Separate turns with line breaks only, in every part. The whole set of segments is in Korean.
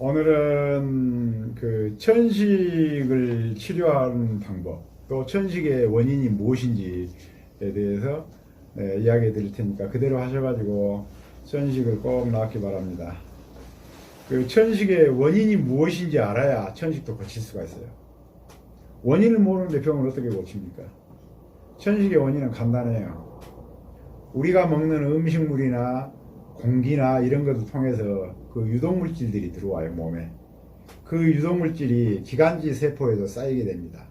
오늘은 그 천식을 치료하는 방법, 또 천식의 원인이 무엇인지에 대해서 이야기해 드릴 테니까 그대로 하셔가지고 천식을 꼭 낫기 바랍니다. 그 천식의 원인이 무엇인지 알아야 천식도 고칠 수가 있어요. 원인을 모르는데 병을 어떻게 고칩니까? 천식의 원인은 간단해요. 우리가 먹는 음식물이나 공기나 이런 것을 통해서 그 유독물질들이 들어와요, 몸에. 그 유독물질이 기관지 세포에도 쌓이게 됩니다.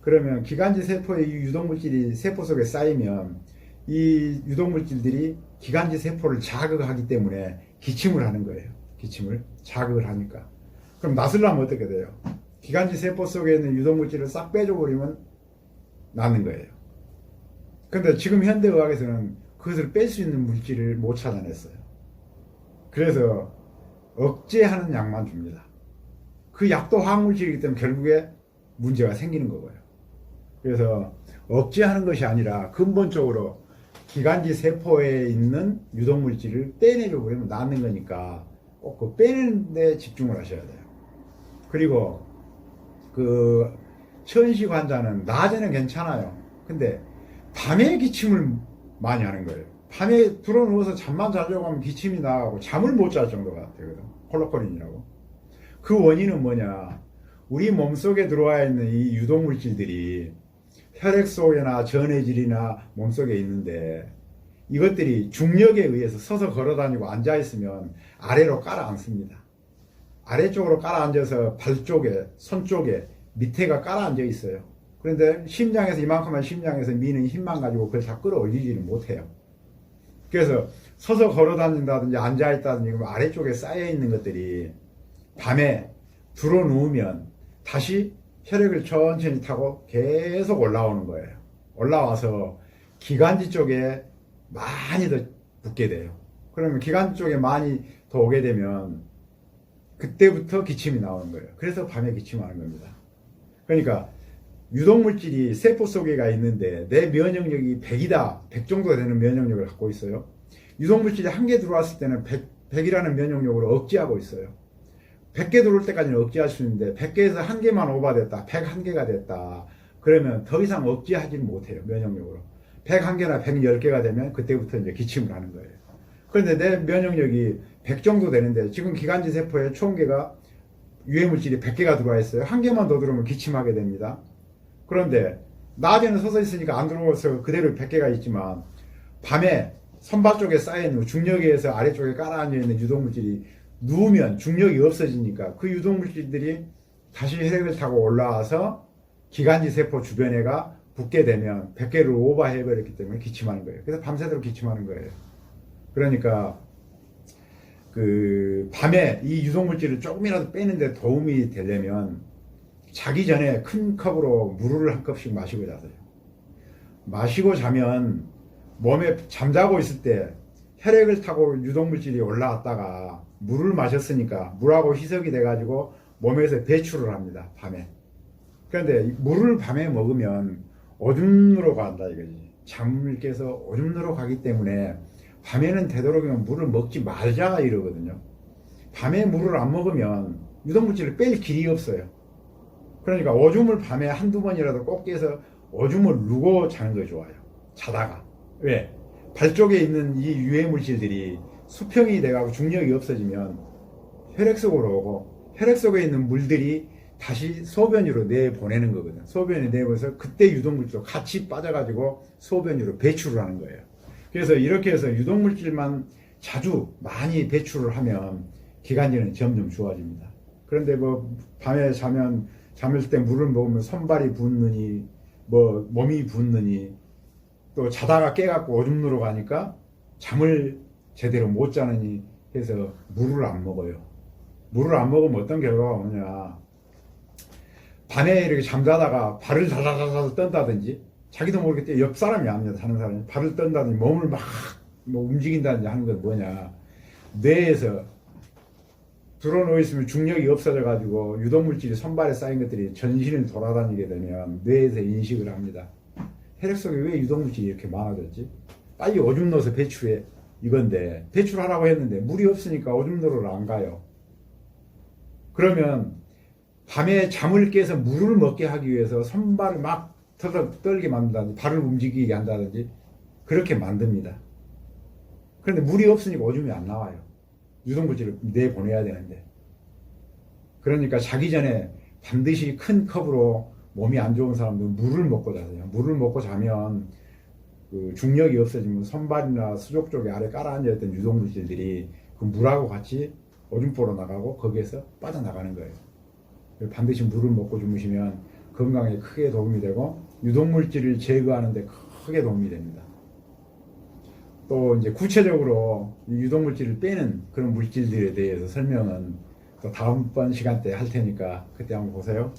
그러면 기관지 세포에 이 유독물질이 세포 속에 쌓이면 이 유독물질들이 기관지 세포를 자극하기 때문에 기침을 하는 거예요. 기침을 자극을 하니까. 그럼 낫으려면 어떻게 돼요? 기관지 세포 속에 있는 유독물질을 싹 빼줘버리면 낫는 거예요. 근데 지금 현대의학에서는 그것을 뺄 수 있는 물질을 못 찾아냈어요. 그래서 억제하는 약만 줍니다. 그 약도 화학물질이기 때문에 결국에 문제가 생기는 거고요. 그래서 억제하는 것이 아니라 근본적으로 기관지 세포에 있는 유독물질을 떼내려 버리면 낫는 거니까 꼭 그 빼내는 데 집중을 하셔야 돼요. 그리고 그 천식 환자는 낮에는 괜찮아요. 근데 밤에 기침을 많이 하는 거예요. 밤에 들어누워서 잠만 자려고 하면 기침이 나가고 잠을 못 잘 정도가 되거든. 콜로코린이라고. 그 원인은 뭐냐? 우리 몸속에 들어와 있는 이 유독물질들이 혈액 속이나 전해질이나 몸속에 있는데 이것들이 중력에 의해서 서서 걸어다니고 앉아있으면 아래로 깔아앉습니다. 아래쪽으로 깔아앉아서 발 쪽에, 손 쪽에, 밑에가 깔아앉아 있어요. 그런데 심장에서 이만큼만 심장에서 미는 힘만 가지고 그걸 다 끌어올리지는 못해요. 그래서 서서 걸어다닌다든지 앉아있다든지 아래쪽에 쌓여있는 것들이 밤에 들어 누우면 다시 혈액을 천천히 타고 계속 올라오는 거예요. 올라와서 기관지 쪽에 많이 더 붙게 돼요. 그러면 기관지 쪽에 많이 더 오게 되면 그때부터 기침이 나오는 거예요. 그래서 밤에 기침하는 겁니다. 그러니까 유독물질이 세포 속에가 있는데 내 면역력이 100이다. 100 정도 되는 면역력을 갖고 있어요. 유독물질이 한 개 들어왔을 때는 100이라는 면역력으로 억제하고 있어요. 100개 들어올 때까지는 억제할 수 있는데 100개에서 한 개만 오버됐다. 101개가 됐다. 그러면 더 이상 억제하지는 못해요. 면역력으로. 101개나 110개가 되면 그때부터 이제 기침을 하는 거예요. 그런데 내 면역력이 100 정도 되는데 지금 기관지 세포에 총계가 유해물질이 100개가 들어와 있어요. 한 개만 더 들어오면 기침하게 됩니다. 그런데 낮에는 서서 있으니까 안 들어와서 그대로 100개가 있지만 밤에 선발 쪽에 쌓여있는 중력에 의해서 아래쪽에 깔아앉아 있는 유독물질이 누우면 중력이 없어지니까 그 유독물질들이 다시 혈액을 타고 올라와서 기관지 세포 주변에가 붙게 되면 100개를 오버해버렸기 때문에 기침하는 거예요. 그래서 밤새도록 기침하는 거예요. 그러니까 그 밤에 이 유독물질을 조금이라도 빼는데 도움이 되려면 자기 전에 큰 컵으로 물을 한 컵씩 마시고 자세요. 마시고 자면 몸에 잠자고 있을 때 혈액을 타고 유독물질이 올라왔다가 물을 마셨으니까 물하고 희석이 돼가지고 몸에서 배출을 합니다. 밤에. 그런데 물을 밤에 먹으면 오줌으로 간다 이거지. 잠을 깨서 오줌으로 가기 때문에 밤에는 되도록이면 물을 먹지 말자 이러거든요. 밤에 물을 안 먹으면 유독물질을 뺄 길이 없어요. 그러니까 오줌을 밤에 한두 번이라도 꼭 깨서 오줌을 누고 자는 게 좋아요. 자다가. 왜? 발 쪽에 있는 이 유해물질들이 수평이 돼가고 중력이 없어지면 혈액 속으로 오고 혈액 속에 있는 물들이 다시 소변으로 내보내는 거거든. 소변이 내보내서 그때 유독물질도 같이 빠져가지고 소변으로 배출을 하는 거예요. 그래서 이렇게 해서 유독물질만 자주 많이 배출을 하면 기관지는 점점 좋아집니다. 그런데 뭐 밤에 잠을 때 물을 먹으면 손발이 붓느니 뭐 몸이 붓느니 또 자다가 깨갖고 오줌 누러 가니까 잠을 제대로 못 자느니 해서 물을 안 먹어요. 물을 안 먹으면 어떤 결과가 오냐. 밤에 이렇게 잠자다가 발을 다다다다 떤다든지 자기도 모르게 옆 사람이 아닙니다. 다른 사람이 발을 떤다든지 몸을 막 뭐 움직인다든지 하는 건 뭐냐. 뇌에서 들어누워 있으면 중력이 없어져 가지고 유독물질이 손발에 쌓인 것들이 전신을 돌아다니게 되면 뇌에서 인식을 합니다. 혈액 속에 왜 유독물질이 이렇게 많아졌지? 빨리 오줌 넣어서 배출해 이건데 배출하라고 했는데 물이 없으니까 오줌 넣으러 안 가요. 그러면 밤에 잠을 깨서 물을 먹게 하기 위해서 손발을 막 터덕 떨게 만든다든지 발을 움직이게 한다든지 그렇게 만듭니다. 그런데 물이 없으니까 오줌이 안 나와요. 유독물질을 내보내야 되는데. 그러니까 자기 전에 반드시 큰 컵으로 몸이 안 좋은 사람들은 물을 먹고 자세요. 물을 먹고 자면 그 중력이 없어지면 손발이나 수족 쪽에 아래 깔아앉아있던 유독물질들이 그 물하고 같이 오줌보로 나가고 거기에서 빠져나가는 거예요. 반드시 물을 먹고 주무시면 건강에 크게 도움이 되고 유독물질을 제거하는 데 크게 도움이 됩니다. 또 이제 구체적으로 유독물질을 빼는 그런 물질들에 대해서 설명은 또 다음번 시간 때 할 테니까 그때 한번 보세요.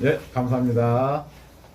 네, 감사합니다.